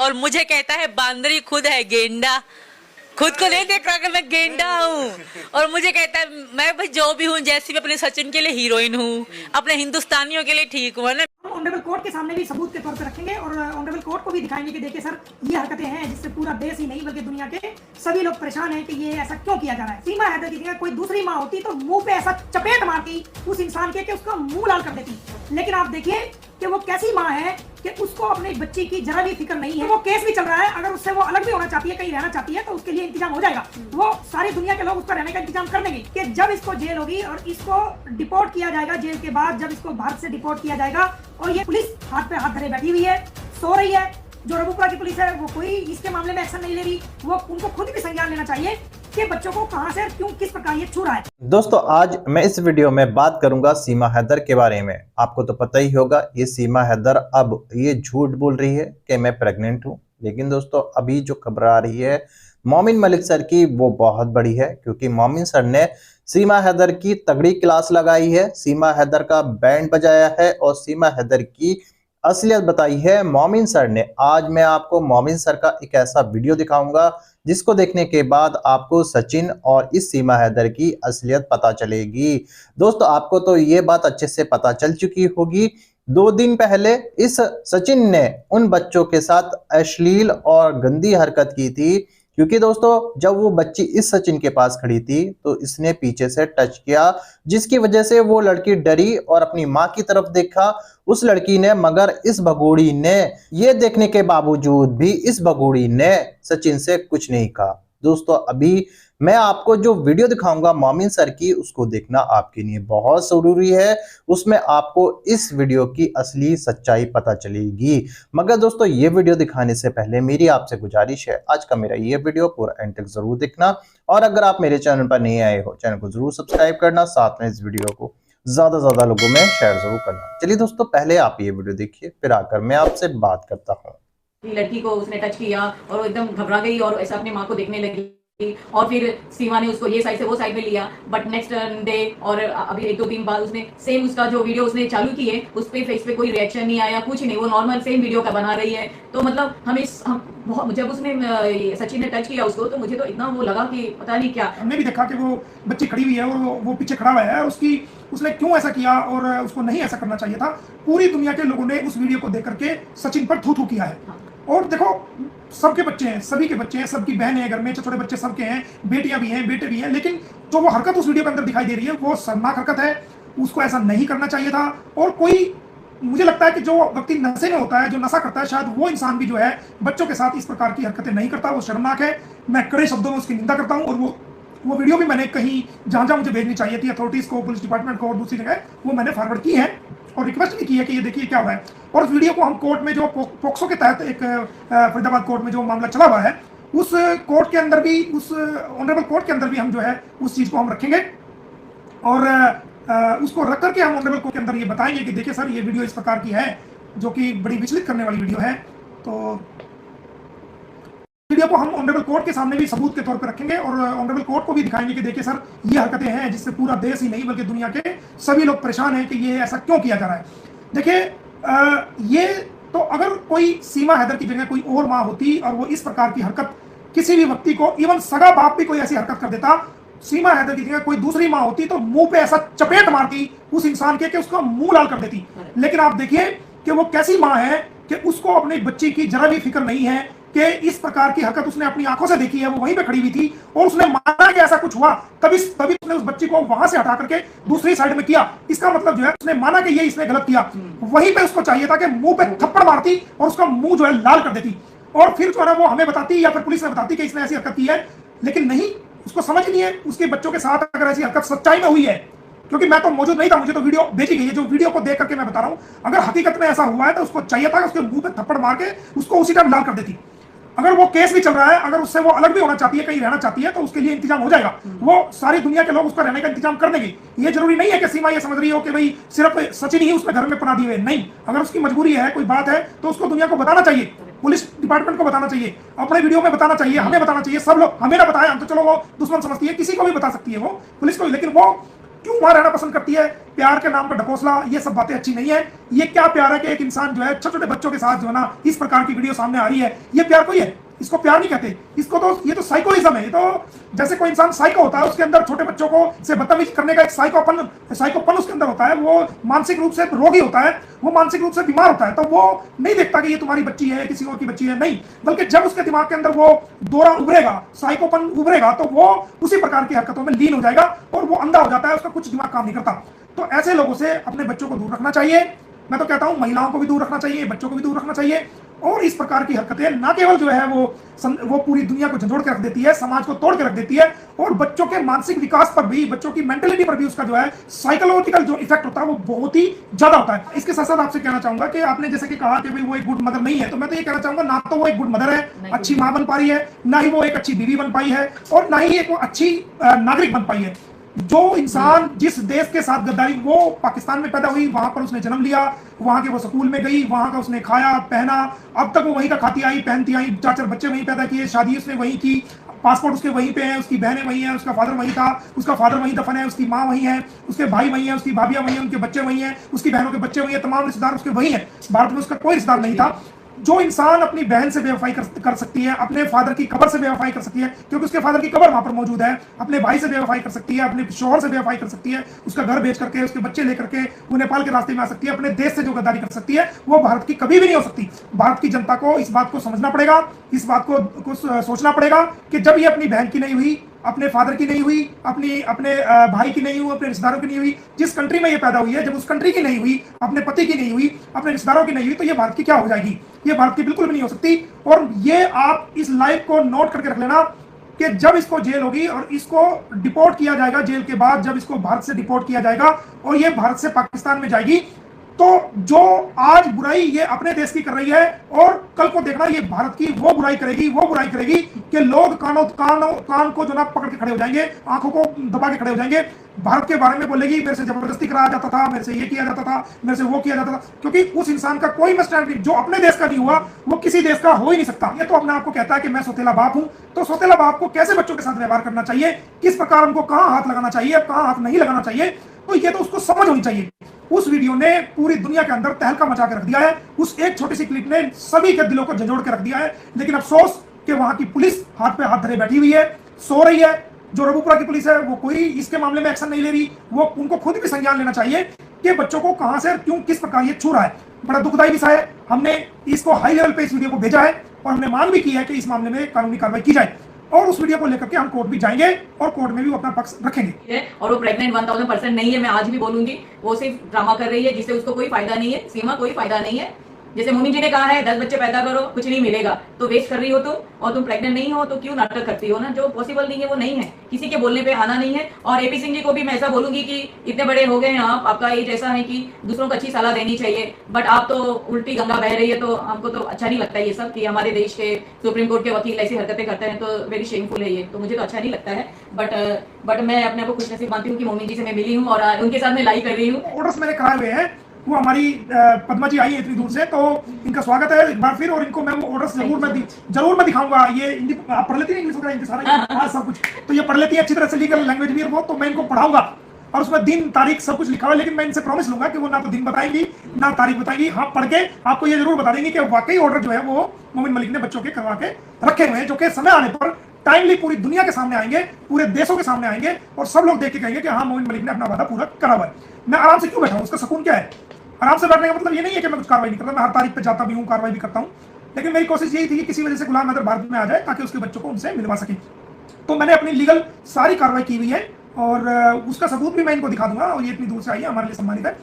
और मुझे कहता है बांदरी खुद है गेंडा। खुद को नहीं देख रहा कि मैं गेंडा हूँ। और मुझे कहता है मैं भाई जो भी हूँ, जैसी भी अपने सचिन के लिए हीरोइन हूँ, अपने हिंदुस्तानियों के लिए ठीक हूँ ना। ऑनरेबल कोर्ट के सामने भी सबूत के तौर पर रखेंगे और ऑनरेबल कोर्ट को भी दिखाएंगे कि देखिए सर, ये हरकतें हैं जिससे पूरा देश ही नहीं बल्कि दुनिया के सभी लोग परेशान हैं कि ये ऐसा क्यों किया जा रहा है। सीमा हैदर की जगह कोई दूसरी माँ होती तो मुंह पे ऐसा चपेट मारती उस इंसान के कि उसका मुंह लाल कर देती। लेकिन आप देखिए कि वो कैसी माँ है कि उसको अपने बच्ची की जरा भी फिक्र नहीं है। वो केस भी चल रहा है, अगर उससे वो अलग भी होना चाहती है, कहीं रहना चाहती है, तो उसके लिए इंतजाम हो जाएगा। वो सारी दुनिया के लोग उसका रहने का इंतजाम कर देंगे कि जब इसको जेल होगी और इसको डिपोर्ट किया जाएगा, जेल के बाद जब इसको भारत से डिपोर्ट किया जाएगा, और ये पुलिस हाथ पे हाथ धरे बैठी हुई है, सो रही है। जो रघुपुरा की पुलिस है वो कोई इसके मामले में एक्शन नहीं ले रही। वो उनको खुद भी संज्ञान लेना चाहिए कि बच्चों को कहां से क्यों किस प्रकार ये छू रहा है। दोस्तों, आज मैं इस वीडियो में बात करूंगा सीमा हैदर के बारे में। आपको तो पता ही होगा, ये सीमा हैदर अब ये झूठ बोल रही है कि मैं प्रेग्नेंट हूं। लेकिन दोस्तों, अभी जो खबर आ रही है मोमिन मलिक सर की, वो बहुत बड़ी है, क्योंकि मोमिन सर ने सीमा हैदर की तगड़ी क्लास लगाई है, सीमा हैदर का बैंड बजाया है और सीमा हैदर की असलियत बताई है मोमिन सर ने। आज मैं आपको मोमिन सर का एक ऐसा वीडियो दिखाऊंगा जिसको देखने के बाद आपको सचिन और इस सीमा हैदर की असलियत पता चलेगी। दोस्तों, आपको तो ये बात अच्छे से पता चल चुकी होगी, 2 दिन पहले इस सचिन ने उन बच्चों के साथ अश्लील और गंदी हरकत की थी। क्योंकि दोस्तों, जब वो बच्ची इस सचिन के पास खड़ी थी तो इसने पीछे से टच किया, जिसकी वजह से वो लड़की डरी और अपनी माँ की तरफ देखा उस लड़की ने। मगर इस भगोड़ी ने ये देखने के बावजूद भी इस भगोड़ी ने सचिन से कुछ नहीं कहा। दोस्तों, अभी मैं आपको जो वीडियो दिखाऊंगा मोमिन सर की, उसको देखना आपके लिए बहुत जरूरी है। उसमें आपको इस वीडियो की असली सच्चाई पता चलेगी। मगर दोस्तों, ये वीडियो दिखाने से पहले मेरी आपसे गुजारिश है, आज का मेरा ये वीडियो पूरा एंड तक जरूर देखना। और अगर आप मेरे चैनल पर नहीं आए हो, चैनल को जरूर सब्सक्राइब करना, साथ में इस वीडियो को ज्यादा लोगों में शेयर जरूर करना। चलिए दोस्तों, पहले आप ये वीडियो देखिए, फिर आकर मैं आपसे बात करता हूँ। लड़की को उसने टच किया और वो एकदम घबरा गई और ऐसा अपनी माँ को देखने लगी। और फिर सीमा ने उसको ये साइड से वो साइड में लिया। बट नेक्स्ट डे और अभी 1-2 दिन बाद उसने सेम उसका जो वीडियो उसने चालू की है, उस पे फेस पे कोई रिएक्शन नहीं आया, कुछ नहीं, वो नॉर्मल सेम वीडियो का बना रही है। तो मतलब जब उसने सचिन ने टच किया उसको, तो मुझे तो इतना वो लगा कि पता नहीं क्या। हमने भी देखा कि वो बच्ची खड़ी हुई है और वो पीछे खड़ा हुआ है। उसने क्यों ऐसा किया और उसको नहीं ऐसा करना चाहिए था। पूरी दुनिया के लोगों ने उस वीडियो को देख करके सचिन पर थू किया है। और देखो, सबके बच्चे हैं, सभी के बच्चे हैं, सबकी बहनें हैं घर में, छोटे बच्चे सबके हैं, बेटियां भी हैं, बेटे भी हैं। लेकिन जो वो हरकत उस वीडियो के अंदर दिखाई दे रही है वो शर्मनाक हरकत है। उसको ऐसा नहीं करना चाहिए था। और कोई, मुझे लगता है कि जो व्यक्ति नशे में होता है, जो नशा करता है, शायद वो इंसान भी जो है बच्चों के साथ इस प्रकार की हरकतें नहीं करता। वो शर्मनाक है। मैं कड़े शब्दों में उसकी निंदा करता हूँ। और वो वीडियो भी मैंने कहीं जहाँ मुझे भेजनी चाहिए थी, अथॉरिटीज को, पुलिस डिपार्टमेंट को और दूसरी जगह, वो मैंने फॉरवर्ड की है और रिक्वेस्ट भी की है कि ये देखिए क्या हुआ है। और उस वीडियो को हम कोर्ट में, जो पोक्सो के तहत एक फरीदाबाद कोर्ट में जो मामला चला हुआ है, उस कोर्ट के अंदर भी, उस ऑनरेबल कोर्ट के अंदर भी हम जो है उस चीज़ को हम रखेंगे। और उसको रख करके हम ऑनरेबल कोर्ट के अंदर ये बताएंगे कि देखिए सर, ये वीडियो इस प्रकार की है जो कि बड़ी विचलित करने वाली वीडियो है। तो वीडियो को हम ऑनरेबल कोर्ट के सामने भी सबूत के तौर पर रखेंगे और ऑनरेबल कोर्ट को भी दिखाएंगे कि देखिए सर, ये हरकतें हैं जिससे पूरा देश ही नहीं बल्कि दुनिया के सभी लोग परेशान हैं कि ये ऐसा क्यों किया जा रहा है। देखिए, ये तो अगर कोई सीमा हैदर की जगह कोई और माँ होती और वो इस प्रकार की हरकत किसी भी व्यक्ति को, इवन सगा बाप भी कोई ऐसी हरकत कर देता, सीमा हैदर की जगह कोई दूसरी माँ होती तो मुंह पे ऐसा चपेट मारती उस इंसान के कि उसका मुंह लाल कर देती। लेकिन आप देखिए कि वो कैसी माँ है कि उसको अपनी बच्ची की जरा भी फिक्र नहीं है कि इस प्रकार की हरकत उसने अपनी आंखों से देखी है। वो वहीं पे खड़ी हुई थी और उसने माना कि ऐसा कुछ हुआ, तभी उसने उस बच्ची को वहां से हटा करके दूसरी साइड में किया। इसका मतलब जो है, उसने माना कि ये इसने गलत किया। वहीं पे उसको चाहिए था कि मुंह पे थप्पड़ मारती और उसका मुंह जो है लाल कर देती, और फिर जो है वो हमें बताती या फिर पुलिस में बताती कि इसने ऐसी हरकत की है। लेकिन नहीं, उसको समझ नहीं है उसके बच्चों के साथ अगर ऐसी हरकत सच्चाई में हुई है, क्योंकि मैं तो मौजूद नहीं था, मुझे तो वीडियो भेजी गई है, जो वीडियो को देख करके मैं बता रहा हूं। अगर हकीकत में ऐसा हुआ है तो उसको चाहिए था कि उसके मुंह पे थप्पड़ मार के उसको उसी टाइम लाल कर देती। अगर वो केस भी चल रहा है, अगर उससे वो अलग भी होना चाहती है, कहीं रहना चाहती है, तो उसके लिए इंतजाम हो जाएगा। वो सारी दुनिया के लोग उसका रहने का इंतजाम कर देंगे। ये जरूरी नहीं है कि सीमा ये समझ रही हो कि भाई सिर्फ सचिन ही उसने घर में पना दिए। नहीं, अगर उसकी मजबूरी है, कोई बात है, तो उसको दुनिया को बताना चाहिए, पुलिस डिपार्टमेंट को बताना चाहिए, अपने वीडियो में बताना चाहिए, हमें बताना चाहिए। सब लोग हमें ना बताएं, हम तो चलो वो दुश्मन समझती है, किसी को भी बता सकती है वो, पुलिस को। लेकिन वो क्यों वहां रहना पसंद करती है, प्यार के नाम पर ढकोसला, ये सब बातें अच्छी नहीं है। ये क्या प्यार है कि एक इंसान जो है छोटे छोटे बच्चों के साथ जो है ना इस प्रकार की वीडियो सामने आ रही है, ये प्यार कोई है? इसको प्यार नहीं कहते, इसको तो ये तो साइकोइज्म है। ये तो जैसे कोई इंसान साइको होता है, उसके अंदर छोटे बच्चों को से बदतमीजी करने का एक साइकोपन उसके अंदर होता है, वो मानसिक रूप से रोगी होता है, वो मानसिक रूप से बीमार होता है। तो वो नहीं देखता कि ये तुम्हारी बच्ची है, किसी और की बच्ची है, नहीं, बल्कि जब उसके दिमाग के अंदर वो दौरा उभरेगा, साइकोपन उभरेगा, तो वो उसी प्रकार की हरकतों में लीन हो जाएगा और वो अंधा हो जाता है, उसका कुछ दिमाग काम नहीं करता। तो ऐसे लोगों से अपने बच्चों को दूर रखना चाहिए। मैं तो कहता हूं महिलाओं को भी दूर रखना चाहिए, बच्चों को भी दूर रखना चाहिए। और इस प्रकार की हरकतें ना केवल जो है वो पूरी दुनिया को झंझोड़ के रख देती है, समाज को तोड़ के रख देती है, और बच्चों के मानसिक विकास पर भी, बच्चों की मेंटलिटी पर भी उसका जो है साइकोलॉजिकल जो इफेक्ट होता है वो बहुत ही ज्यादा होता है। इसके साथ साथ आपसे कहना चाहूंगा कि आपने जैसे कि कहा कि भाई वो एक गुड मदर नहीं है, तो मैं तो ये कहना चाहूंगा ना तो वो एक गुड मदर है, अच्छी मां बन पाई है, ना ही वो एक अच्छी बीवी बन पाई है, और ना ही एक वो अच्छी नागरिक बन पाई है। जो इंसान जिस देश के साथ गद्दारी, वो पाकिस्तान में पैदा हुई, वहां पर उसने जन्म लिया, वहां के वो स्कूल में गई, वहां का उसने खाया पहना, अब तक वो वहीं का खाती आई पहनती आई, 4 बच्चे वहीं पैदा किए, शादी उसने वहीं की, पासपोर्ट उसके वहीं पे है, उसकी बहनें वहीं हैं, उसका फादर वहीं था, उसका फादर वहीं दफन है, उसकी माँ वहीं है, उसके भाई वहीं है, उसकी भाभियां वहीं हैं, उनके बच्चे वहीं हैं, उसकी बहनों के बच्चे वहीं हैं, तमाम रिश्तेदार उसके वहीं हैं। भारत में उसका कोई रिश्तेदार नहीं था। जो इंसान अपनी बहन से बेवफाई कर सकती है, अपने फादर की कब्र से बेवफाई कर सकती है, क्योंकि उसके फादर की कब्र वहां पर मौजूद है, अपने भाई से बेवफाई कर सकती है, अपने शोहर से बेवफाई कर सकती है, उसका घर बेच करके, उसके बच्चे लेकर के वो नेपाल के रास्ते में आ सकती है, अपने देश से जो गद्दारी कर सकती है, वो भारत की कभी भी नहीं हो सकती। भारत की जनता को इस बात को समझना पड़ेगा, इस बात को सोचना पड़ेगा कि जब ये अपनी बहन की नहीं हुई, अपने फादर की नहीं हुई, अपने भाई की नहीं हुई, अपने रिश्तेदारों की नहीं हुई, जिस कंट्री में ये पैदा हुई है, जब उस कंट्री की नहीं हुई, अपने पति की नहीं हुई, अपने रिश्तेदारों की नहीं हुई, तो ये भारत की क्या हो जाएगी? ये भारत की बिल्कुल भी नहीं हो सकती। और ये आप इस लाइव को नोट करके रख लेना कि जब इसको जेल होगी और इसको डिपोर्ट किया जाएगा, जेल के बाद जब इसको भारत से डिपोर्ट किया जाएगा और ये भारत से पाकिस्तान में जाएगी, तो जो आज बुराई ये अपने देश की कर रही है, और कल को देखना ये भारत की वो बुराई करेगी कि लोग कान को जो ना पकड़ के खड़े हो जाएंगे, आंखों को दबा के खड़े हो जाएंगे, भारत के बारे में बोलेगी मेरे से जबरदस्ती कराया जाता था, मेरे से ये किया जाता था, मेरे से वो किया जाता था, क्योंकि उस इंसान का कोई मस्टैंड जो अपने देश का नहीं हुआ वो किसी देश का हो ही नहीं सकता। ये तो अपने आप को कहता है कि मैं सौतेला बाप हूं, तो सौतेला बाप को कैसे बच्चों के साथ व्यवहार करना चाहिए, किस प्रकार उनको कहां हाथ लगाना चाहिए, कहां हाथ नहीं लगाना चाहिए, तो ये तो उसको समझ होनी चाहिए। उस वीडियो ने पूरी दुनिया के अंदर तहलका मचा के रख दिया है, उस एक छोटी सी क्लिप ने सभी के दिलों को झंझोड़ के रख दिया है। लेकिन अफसोस कि वहां की पुलिस हाथ पे हाथ धरे बैठी हुई है, सो रही है। जो रघुपुरा की पुलिस है वो कोई इसके मामले में एक्शन नहीं ले रही। वो उनको खुद भी संज्ञान लेना चाहिए कि बच्चों को कहां से क्यों किस प्रकार ये छू रहा है। बड़ा दुखदायी विषय है। हमने इसको हाई लेवल पे इस वीडियो को भेजा है और हमने मांग भी की है कि इस मामले में कानूनी कार्रवाई की जाए, और उस वीडियो को लेकर के हम कोर्ट भी जाएंगे और कोर्ट में भी वो अपना पक्ष रखेंगे। और वो प्रेग्नेंट 1000% नहीं है, मैं आज भी बोलूंगी। वो सिर्फ ड्रामा कर रही है जिससे उसको कोई फायदा नहीं है। सीमा कोई फायदा नहीं है। जैसे मोमिन जी ने कहा है 10 बच्चे पैदा करो कुछ नहीं मिलेगा, तो वेस्ट कर रही हो तुम, और तुम प्रेग्नेंट नहीं हो तो क्यों नाटक करती हो ना। जो पॉसिबल नहीं है वो नहीं है, किसी के बोलने पे आना नहीं है। और एपी सिंह जी को भी मैं ऐसा बोलूंगी कि इतने बड़े हो गए हैं आप, आपका एज ऐसा है कि दूसरों को अच्छी सलाह देनी चाहिए, बट आप तो उल्टी गंगा बह रही है। तो हमको तो अच्छा नहीं लगता ये सब कि हमारे देश के सुप्रीम कोर्ट के वकील ऐसी हरकतें करते हैं, तो वेरी शेमफुल है ये, तो मुझे तो अच्छा नहीं लगता है। बट मैं अपने आप को खुशनसीब मानती हूँ कि मोमिन जी से मैं मिली हूँ और उनके साथ मैं लाइव कर रही हूँ। ऑर्डर्स मैंने कराए हुए हैं, वो हमारी पद्मा जी आई है इतनी दूर से, तो इनका स्वागत है एक बार फिर, और इनको मैं वो ऑर्डर्स जरूर मैं दिखाऊंगा। ये आप पढ़ लेती है इंग्लिश वगैरह, इनके सारा सब कुछ तो ये पढ़ लेती है अच्छी तरह से, लीगल लैंग्वेज भी, वो तो मैं इनको पढ़ाऊंगा और उसमें दिन तारीख सब कुछ लिखा हुआ है। लेकिन मैं इनसे प्रॉमिस लूंगा कि वो ना तो दिन बताएंगी ना तारीख बताएंगी, हाँ पढ़ के आपको ये जरूर बता देंगे कि वाकई ऑर्डर जो है वो मोमिन मलिक ने बच्चों के करवा के रखे हुए हैं, जो कि समय आने पर टाइमली पूरी दुनिया के सामने आएंगे, पूरे देशों के सामने आएंगे, और सब लोग देख के कहेंगे कि हाँ मोमिन मलिक ने अपना वादा पूरा करा हुआ है। मैं आराम से क्यों बैठा हूँ, उसका सुकून क्या है? आराम से बैठने का मतलब ये नहीं है कि मैं कुछ कार्रवाई नहीं करता, मैं हर तारीख पे जाता भी हूँ, कार्रवाई भी करता हूँ, लेकिन मेरी कोशिश यही थी कि किसी वजह से गुलाम हैदर भारत में आ जाए ताकि उसके बच्चों को उनसे मिलवा सके। तो मैंने अपनी लीगल सारी कार्रवाई की हुई है और उसका सबूत भी मैं इनको दिखा दूंगा, और ये इतनी दूर से आई है, हमारे लिए सम्मानित है,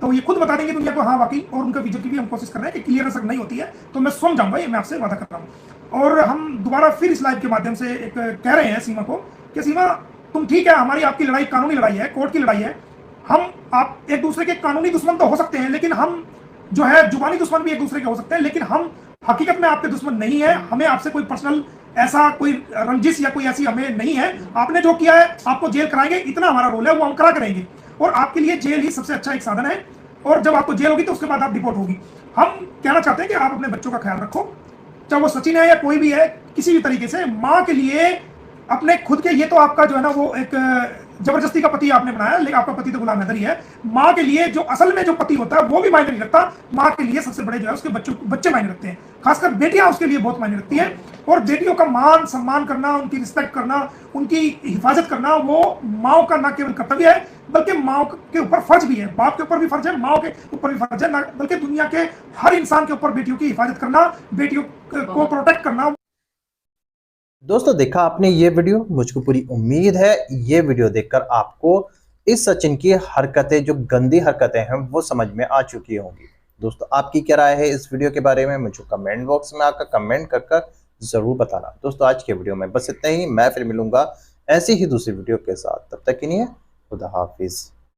तो ये खुद बता देंगे दुनिया को हाँ वाकई, और उनका विजय की भी हम कोशिश कर रहे हैं कि क्लियरेंस नहीं होती है तो मैं सुन जाऊंगा, ये मैं आपसे वादा कर रहा हूँ। और हम दोबारा फिर इस लाइव के माध्यम से एक कह रहे हैं सीमा को कि सीमा तुम ठीक है, हमारी आपकी लड़ाई कानूनी लड़ाई है, कोर्ट की लड़ाई है, हम आप एक दूसरे के कानूनी दुश्मन तो हो सकते हैं, लेकिन हम जो है जुबानी दुश्मन भी एक दूसरे के हो सकते हैं, लेकिन हम हकीकत में आपके दुश्मन नहीं है। हमें आपसे कोई पर्सनल ऐसा कोई रंजिश या कोई ऐसी हमें नहीं है। आपने जो किया है आपको जेल कराएंगे, इतना हमारा रोल है, वो हम करा करेंगे, और आपके लिए जेल ही सबसे अच्छा एक साधन है, और जब आपको जेल होगी तो उसके बाद आप डिपोर्ट होगी। हम कहना चाहते हैं कि आप अपने बच्चों का ख्याल रखो, चाहे वो सचिन है या कोई भी है, किसी भी तरीके से माँ के लिए अपने खुद के, ये तो आपका जो है ना वो एक जबरदस्ती का पति आपने बनाया, लेकिन आपका पति तो गुलाम हैदर ही है। माँ के लिए जो असल में जो पति होता है वो भी मायने नहीं रखता, माँ के लिए सबसे बड़े जो है उसके बच्चे मायने रखते हैं, खासकर बेटियां उसके लिए बहुत मायने रखती हैं। और बेटियों का मान सम्मान करना, उनकी रिस्पेक्ट करना, उनकी हिफाजत करना, वो माँ का न केवल कर्तव्य है बल्कि माँ के ऊपर फर्ज भी है। बाप के ऊपर भी फर्ज है, माँ के ऊपर भी फर्ज है, बल्कि दुनिया के हर इंसान के ऊपर बेटियों की हिफाजत करना, बेटियों को प्रोटेक्ट करना। दोस्तों देखा आपने ये वीडियो, मुझको पूरी उम्मीद है ये वीडियो देखकर आपको इस सचिन की हरकतें, जो गंदी हरकतें हैं, वो समझ में आ चुकी होंगी। दोस्तों आपकी क्या राय है इस वीडियो के बारे में, मुझे कमेंट बॉक्स में आकर कमेंट कर जरूर बताना। दोस्तों आज के वीडियो में बस इतना ही, मैं फिर मिलूंगा ऐसी ही दूसरी वीडियो के साथ, तब तक के लिए खुदा हाफिज।